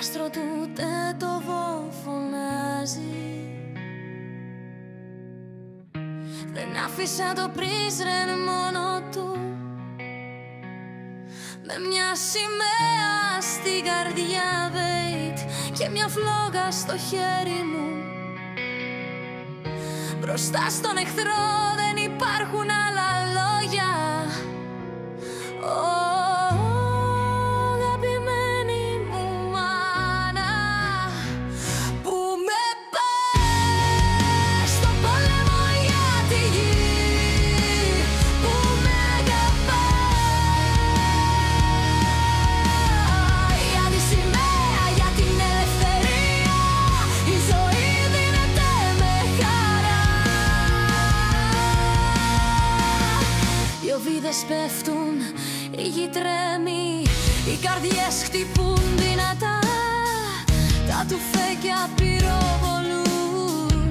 κάστρο του Τέτοβο φωνάζει. Δεν άφησε το πρίσρεν μόνο του, με μια σημαία στην καρδιά βέιτ και μια φλόγα στο χέρι μου. Μπροστά στον εχθρό δεν υπάρχουν άλλα λόγια. Αγαπημένη μου μάνα, που με πας στον πόλεμο για τη γη, που με αγαπάει. Για τη σημαία, για την ελευθερία, η ζωή δίνεται με χαρά. Οι οβίδες πέφτουν, η γη τρέμει, οι καρδιές χτυπούν δυνατά, τα τουφέκια πυροβολούν.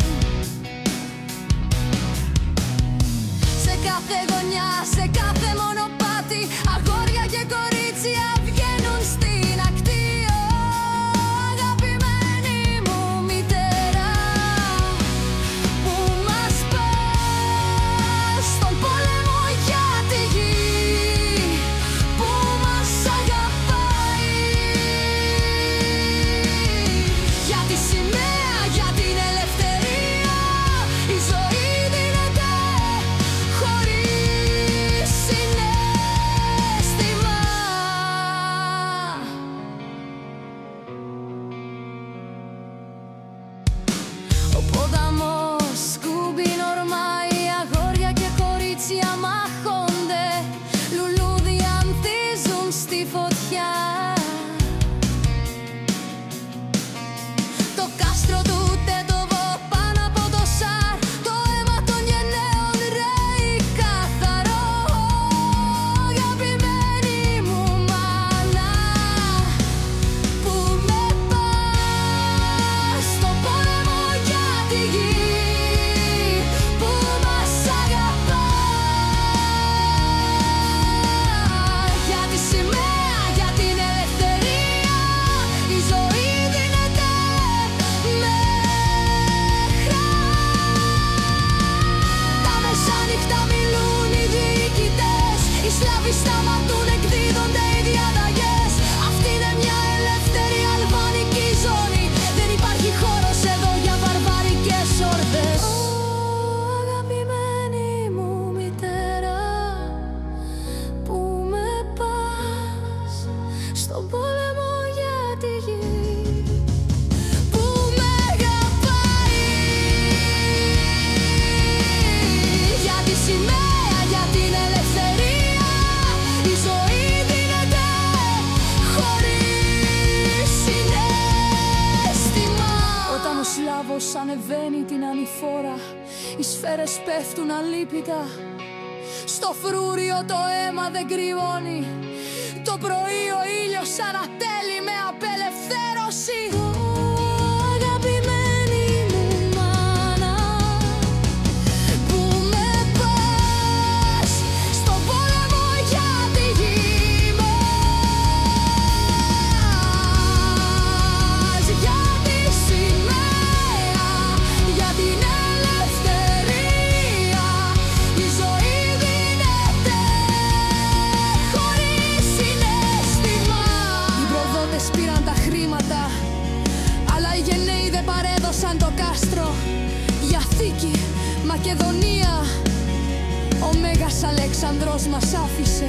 Σε κάθε γωνιά, σε κάθε μονοπάτι, αγόρια και κορίτσια βγαίνουν στην ακτή. Αγαπημένη μου μητέρα, που μας πας στον πόλεμο για τη γη, που μας αγαπάει. Για τη σημαία, για την ελευθερία, η ζωή δίνεται χωρίς συναίσθημα. Ο ποταμός σκούμπιν ορμάει, αγόρια και κορίτσια μάχονται, λουλούδια ανθίζουν στη φωτιά. Το κάστρο του Τέτοβο πάνω από το Σαρ, το αίμα των γενναίων ρέει καθαρό. Αγαπημένη μου μάνα, που με πας στον πόλεμο για τη γη, που μας αγαπάει. Για τη σημαία, για την ελευθερία, η ζωή δίνεται με χαρά. Τα μεσάνυχτα μιλούν οι διοικητές, οι σκλάβοι σταματούν, εκδίδονται οι διαταγές. Αυτή είναι μια ελεύθερη αλβανική ζώνη, δεν υπάρχει χώρος εδώ για βαρβαρικές ορδές. Αγαπημένη μου μητέρα, που με πας στον πόλεμο για τη γη, που με αγαπάει. Για τη σημαία, για την ελευθερία, η ζωή δίνεται χωρίς συναίσθημα. Όταν ο Σλάβος ανεβαίνει την ανηφόρα, οι σφαίρες πέφτουν αλίπητα. Στο φρούριο το αίμα δεν κρυώνει, το πρωί ο ήλιος ανατέλει με απελευθέρωση. Αγαπημένη μου μάνα, που με πας στον πόλεμο για τη γη μας. Για τη σημαία, για την ελευθερία, η ζωή δίνεται χωρίς συναίσθημα. Οι προδότες πήραν τα χρήματα, αλλά οι γενναίοι δεν παρέδωσαν το κάστρο. Για θήκη, Μακεδονία, ο Μέγας Αλέξανδρος μας άφησε.